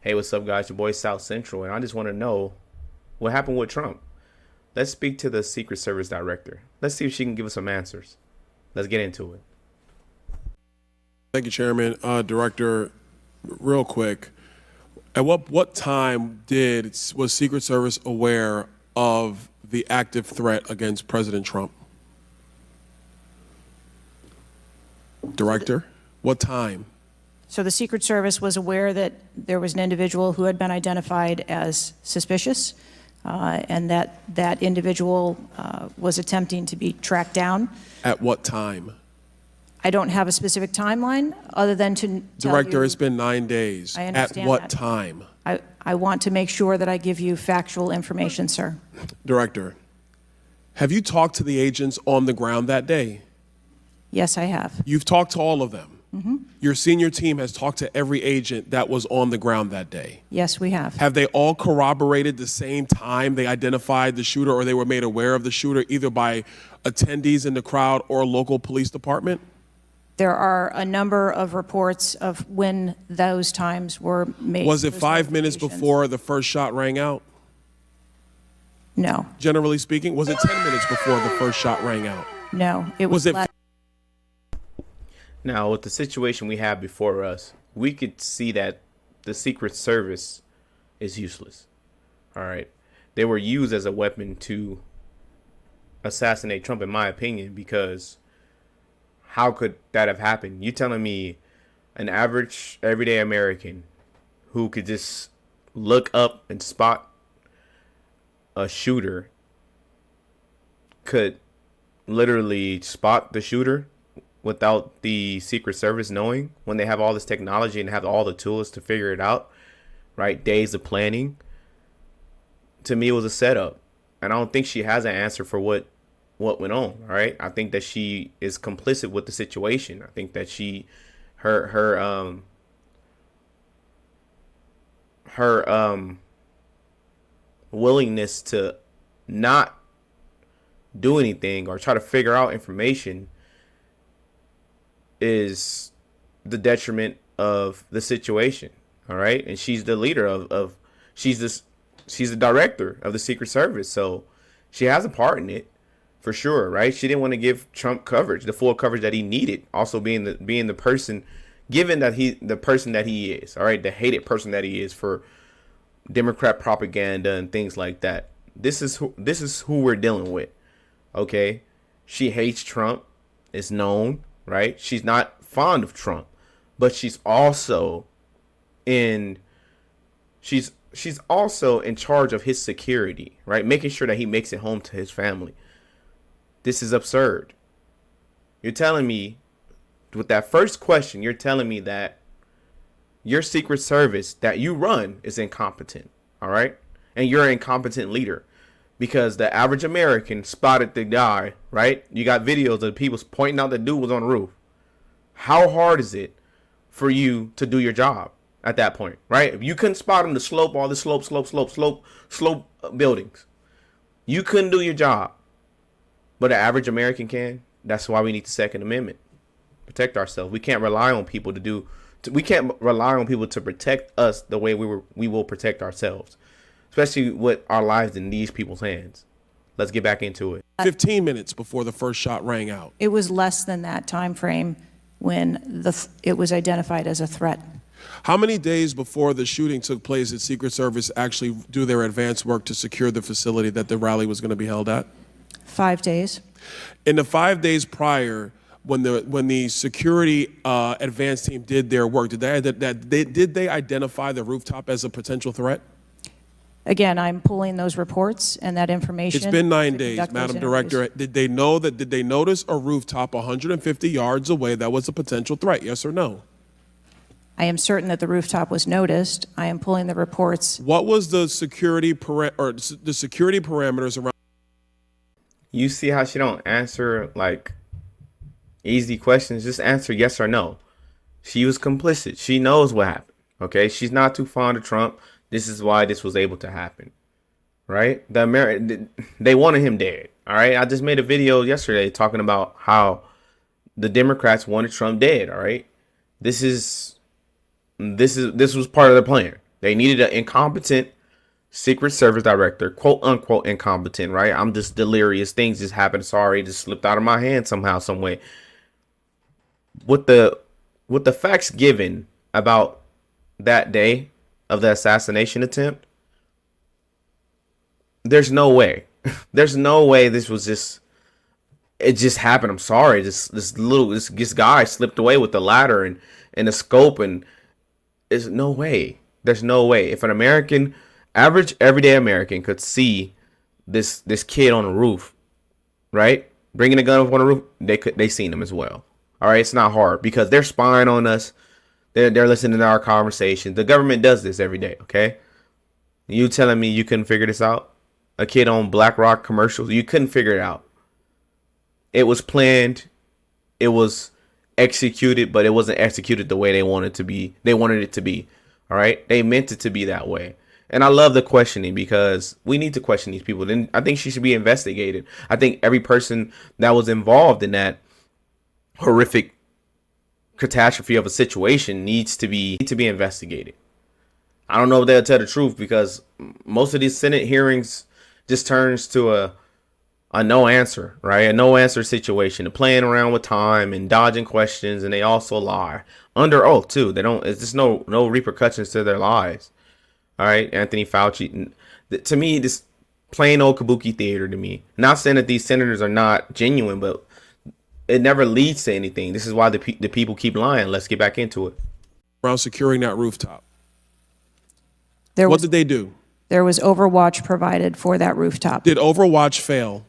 Hey, what's up, guys? Your boy South Central, and I just want to know what happened with Trump. Let's speak to the Secret Service director. Let's see if she can give us some answers. Let's get into it. Thank you, Chairman. Director, real quick, at what time was Secret Service aware of the active threat against President Trump? Director, what time? So the Secret Service was aware that there was an individual who had been identified as suspicious, and that individual was attempting to be tracked down. At what time? I don't have a specific timeline other than to tell Director, you, it's been 9 days. I At understand what that. time? I want to make sure that I give you factual information, sir. Director, have you talked to the agents on the ground that day? Yes, I have. You've talked to all of them. Your senior team has talked to every agent that was on the ground that day. Yes, we have. Have they all corroborated the same time they identified the shooter or they were made aware of the shooter, either by attendees in the crowd or local police department? There are a number of reports of when those times were made. Was it those 5 minutes notifications. before the first shot rang out? No, Generally speaking, was it 10 minutes before the first shot rang out? no. It Was it less. Now, with the situation we have before us, we could see that the Secret Service is useless. All right. They were used as a weapon to assassinate Trump, in my opinion, because how could that have happened? You telling me an average everyday American who could just look up and spot a shooter could literally spot the shooter without the Secret Service knowing, when they have all this technology and have all the tools to figure it out, right? Days of planning. To me, it was a setup. And I don't think she has an answer for what went on, all right? I think that she is complicit with the situation. I think that her willingness to not do anything or try to figure out information is the detriment of the situation. All right. And she's the leader of she's the director of the Secret Service. So she has a part in it for sure. Right. She didn't want to give Trump coverage, the full coverage that he needed. Also being the person, given that the person that he is. All right. The hated person that he is for Democrat propaganda and things like that. This is who we're dealing with. OK, she hates Trump. It's known. Right. She's not fond of Trump, but she's also in charge of his security. Right. Making sure that he makes it home to his family. This is absurd. You're telling me with that first question, you're telling me that your Secret Service that you run is incompetent. All right. And you're an incompetent leader. Because the average American spotted the guy, right? You got videos of people pointing out the dude was on the roof. How hard is it for you to do your job at that point, right? If you couldn't spot him, all the slope buildings, you couldn't do your job. But the average American can. That's why we need the Second Amendment. Protect ourselves. We can't rely on people to protect us the way we will protect ourselves. Especially with our lives in these people's hands. Let's get back into it. 15 minutes before the first shot rang out. It was less than that time frame when it was identified as a threat. How many days before the shooting took place did Secret Service actually do their advance work to secure the facility that the rally was going to be held at? 5 days. In the 5 days prior, when the security advance team did their work, did they identify the rooftop as a potential threat? Again, I'm pulling those reports and that information. It's been 9 to days, conduct those Madam interviews. Director. Did they notice a rooftop 150 yards away that was a potential threat? Yes or no? I am certain that the rooftop was noticed. I am pulling the reports. What was the security parameters around? You see how she don't answer like easy questions? Just answer yes or no. She was complicit. She knows what happened. Okay, she's not too fond of Trump. This is why this was able to happen, right? They wanted him dead. All right. I just made a video yesterday talking about how the Democrats wanted Trump dead. All right. This was part of the plan. They needed an incompetent Secret Service director, quote unquote incompetent, right? I'm just delirious. Things just happened. Sorry, it just slipped out of my hand somehow, some way. With the facts given about that day of the assassination attempt, there's no way. There's no way this was just it just happened. I'm sorry. This guy slipped away with the ladder and the scope, and there's no way. There's no way. If an American, average everyday American, could see this kid on the roof, right, bringing a gun up on the roof, they seen him as well. All right, it's not hard because they're spying on us. They're listening to our conversation. The government does this every day. Okay, you telling me you couldn't figure this out? A kid on BlackRock commercials, you couldn't figure it out. It was planned, it was executed, but it wasn't executed the way they wanted it to be. They wanted it to be. All right, they meant it to be that way. And I love the questioning because we need to question these people. Then I think she should be investigated. I think every person that was involved in that horrific catastrophe of a situation needs to be investigated. I don't know if they'll tell the truth because most of these Senate hearings just turns to a no answer, right? A no answer situation, a playing around with time and dodging questions, and they also lie under oath too. They don't. It's just no repercussions to their lies. All right, Anthony Fauci. To me, this plain old kabuki theater. To me, not saying that these senators are not genuine, but it never leads to anything. This is why the people keep lying. Let's get back into it. Around securing that rooftop. What did they do? There was overwatch provided for that rooftop. Did Overwatch fail?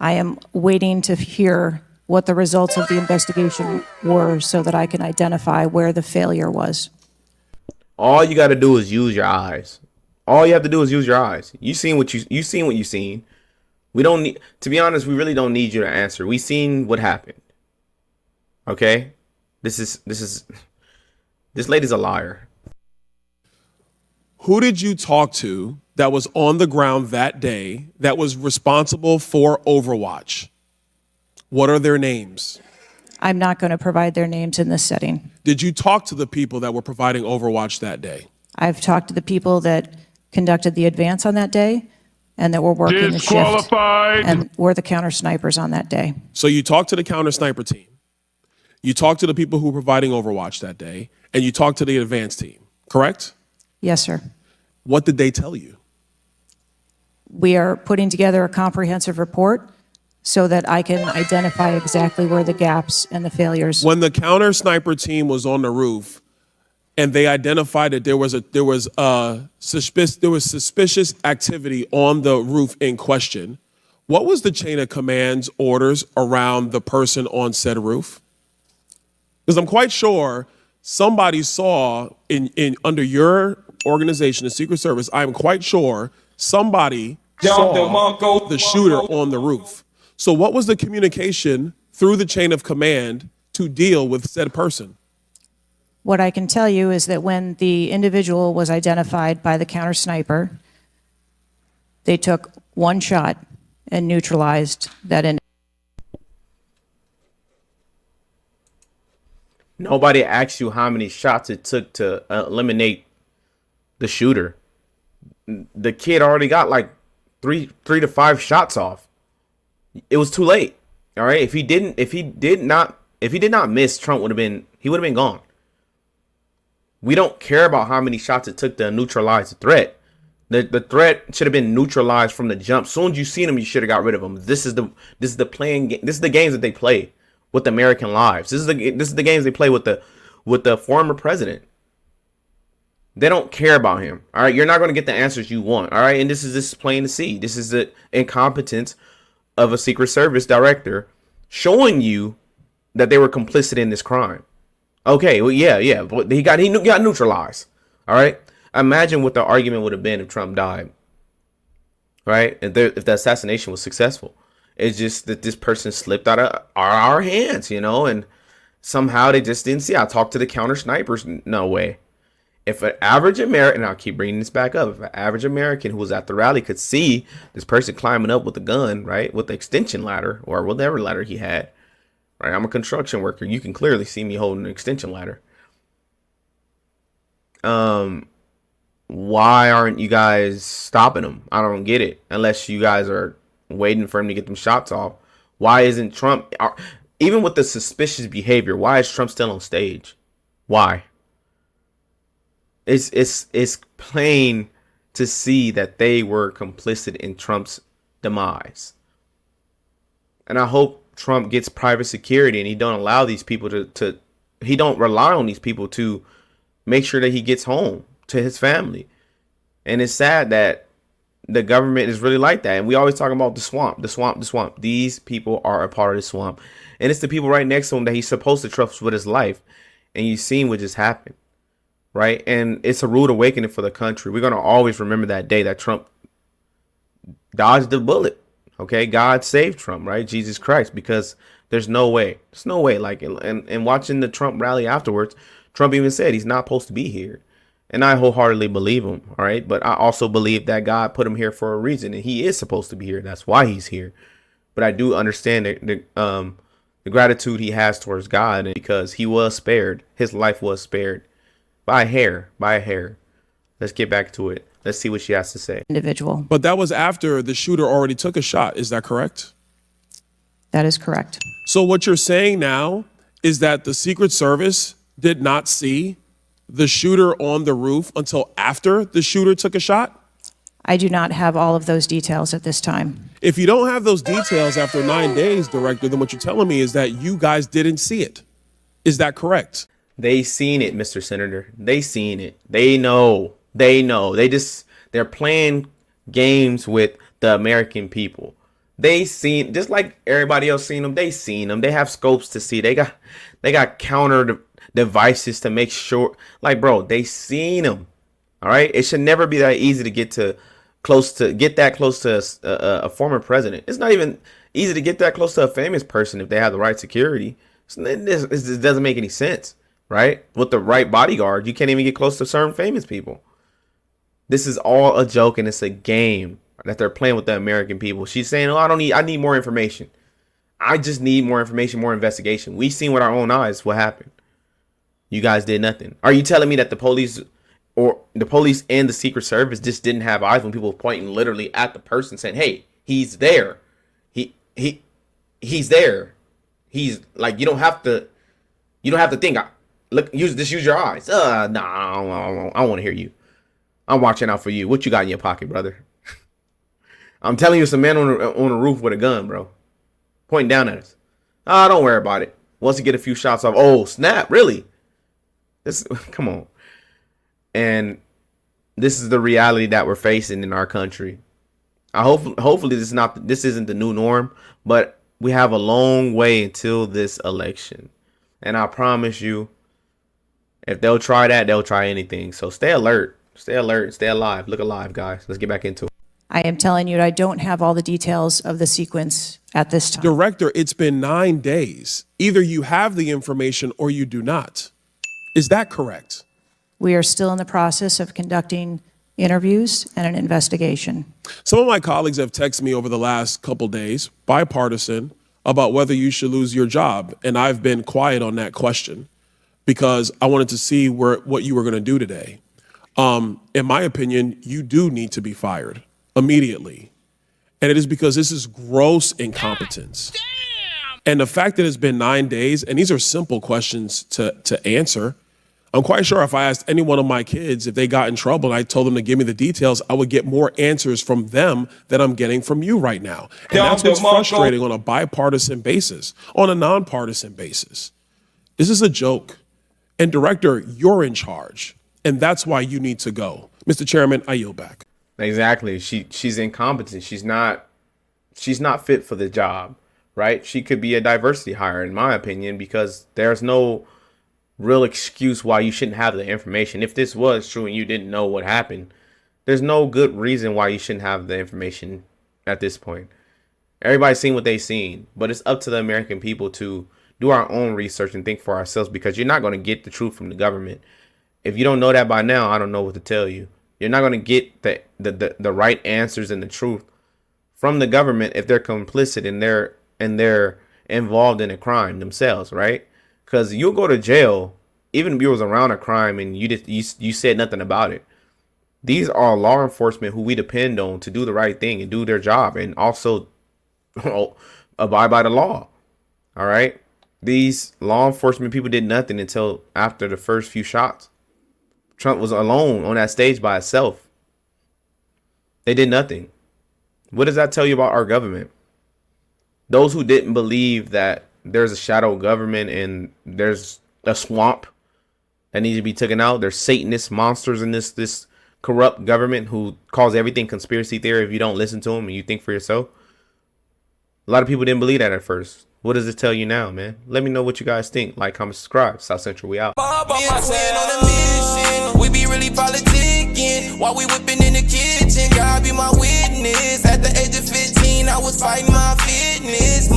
I am waiting to hear what the results of the investigation were so that I can identify where the failure was. All you got to do is use your eyes. All you have to do is use your eyes. You seen what you seen. We don't need, to be honest, we really don't need you to answer. We seen what happened. Okay? This lady's a liar. Who did you talk to that was on the ground that day that was responsible for Overwatch? What are their names? I'm not going to provide their names in this setting. Did you talk to the people that were providing Overwatch that day? I've talked to the people that conducted the advance on that day and that were working the shift and were the counter snipers on that day. So you talked to the counter sniper team. You talked to the people who were providing Overwatch that day, and you talked to the advance team, correct? Yes, sir. What did they tell you? We are putting together a comprehensive report so that I can identify exactly where the gaps and the failures. When the counter sniper team was on the roof and they identified that there was suspicious activity on the roof in question, what was the chain of command's orders around the person on said roof? Because I'm quite sure somebody saw in under your organization, the Secret Service, I'm quite sure somebody saw the shooter on the roof. So what was the communication through the chain of command to deal with said person? What I can tell you is that when the individual was identified by the counter sniper, they took one shot and neutralized that individual. Nobody asked you how many shots it took to eliminate the shooter. The kid already got like three to five shots off. It was too late. All right. If he did not miss, Trump would have been gone. We don't care about how many shots it took to neutralize the threat. The threat should have been neutralized from the jump. As soon as you seen him, you should have got rid of him. This is the playing game. This is the games that they play with American lives. This is the games they play with the former president. They don't care about him. All right, you're not going to get the answers you want. All right, and this is plain to see. This is the incompetence of a Secret Service director showing you that they were complicit in this crime. Okay, well, yeah, but he got neutralized. All right, imagine what the argument would have been if Trump died. Right, if the assassination was successful. It's just that this person slipped out of our hands, and somehow they just didn't see. I talked to the counter snipers. No way. If an average American, and I'll keep bringing this back up, if an average American who was at the rally could see this person climbing up with a gun, right, with the extension ladder or whatever ladder he had, right? I'm a construction worker. You can clearly see me holding an extension ladder. why aren't you guys stopping him? I don't get it. Unless you guys are waiting for him to get them shots off. Why isn't Trump, even with the suspicious behavior, why is Trump still on stage? Why? It's plain to see that they were complicit in Trump's demise. And I hope Trump gets private security and he don't allow these people to he don't rely on these people to make sure that he gets home to his family. And it's sad that the government is really like that. And we always talk about the swamp, the swamp, the swamp. These people are a part of the swamp. And it's the people right next to him that he's supposed to trust with his life. And you've seen what just happened, right? And it's a rude awakening for the country. We're going to always remember that day that Trump dodged the bullet. Okay, God saved Trump, right? Jesus Christ, because there's no way. There's no way. Like, and watching the Trump rally afterwards, Trump even said he's not supposed to be here. And I wholeheartedly believe him, all right? But I also believe that God put him here for a reason, and he is supposed to be here. That's why he's here. But I do understand the gratitude he has towards God, because he was spared. His life was spared by a hair, by a hair. Let's get back to it. Let's see what she has to say. Individual. But that was after the shooter already took a shot. Is that correct? That is correct. So what you're saying now is that the Secret Service did not see the shooter on the roof until after the shooter took a shot? I do not have all of those details at this time. If you don't have those details after 9 days, Director, then what you're telling me is that you guys didn't see it. Is that correct? They seen it, Mr. Senator. They seen it. They know. They know. They're playing games with the American people. They seen, just like everybody else seen them. They seen them. They have scopes to see. They got counter devices to make sure. Like, bro, they seen them. All right. It should never be that easy to get that close to a former president. It's not even easy to get that close to a famous person if they have the right security. It doesn't make any sense, right? With the right bodyguard, you can't even get close to certain famous people. This is all a joke, and it's a game that they're playing with the American people. She's saying, "Oh, I need more information. I just need more information, more investigation." We seen with our own eyes what happened. You guys did nothing. Are you telling me that the police and the Secret Service just didn't have eyes when people were pointing literally at the person saying, "Hey, he's there. He's there." He's like, you don't have to think. Use your eyes. Nah, I don't want to hear you. I'm watching out for you. What you got in your pocket, brother? I'm telling you, it's a man on a roof with a gun, bro, pointing down at us. Don't worry about it. Once you get a few shots off, oh snap, really? Come on. And this is the reality that we're facing in our country. Hopefully this isn't the new norm, but we have a long way until this election. And I promise you, if they'll try that, they'll try anything. So stay alert. Stay alert. Stay alive. Look alive, guys. Let's get back into it. I am telling you, I don't have all the details of the sequence at this time. Director, it's been 9 days. Either you have the information or you do not. Is that correct? We are still in the process of conducting interviews and an investigation. Some of my colleagues have texted me over the last couple days, bipartisan, about whether you should lose your job. And I've been quiet on that question because I wanted to see what you were going to do today. In my opinion, you do need to be fired immediately. And it is because this is gross incompetence. And the fact that it's been 9 days, and these are simple questions to answer. I'm quite sure if I asked any one of my kids if they got in trouble and I told them to give me the details, I would get more answers from them than I'm getting from you right now. And that's what's frustrating on a bipartisan basis, on a nonpartisan basis. This is a joke. And Director, you're in charge. And that's why you need to go. Mr. Chairman, I yield back. Exactly. She's incompetent. She's not fit for the job, right? She could be a diversity hire, in my opinion, because there's no real excuse why you shouldn't have the information. If this was true and you didn't know what happened, there's no good reason why you shouldn't have the information at this point. Everybody's seen what they've seen, but it's up to the American people to do our own research and think for ourselves, because you're not going to get the truth from the government. If you don't know that by now, I don't know what to tell you. You're not going to get the right answers and the truth from the government if they're complicit and they're involved in a crime themselves, right? Because you'll go to jail even if you was around a crime and you said nothing about it. These are law enforcement who we depend on to do the right thing and do their job and also abide by the law. All right. These law enforcement people did nothing until after the first few shots. Trump was alone on that stage by himself. They did nothing. What does that tell you about our government? Those who didn't believe that there's a shadow government and there's a swamp that needs to be taken out. There's Satanist monsters in this corrupt government who calls everything conspiracy theory if you don't listen to them and you think for yourself. A lot of people didn't believe that at first. What does it tell you now, man? Let me know what you guys think. Like, comment, subscribe. South Central, we out. We be really politicking while we whipping in the kitchen. God be my witness. At the age of 15, I was fighting my fitness.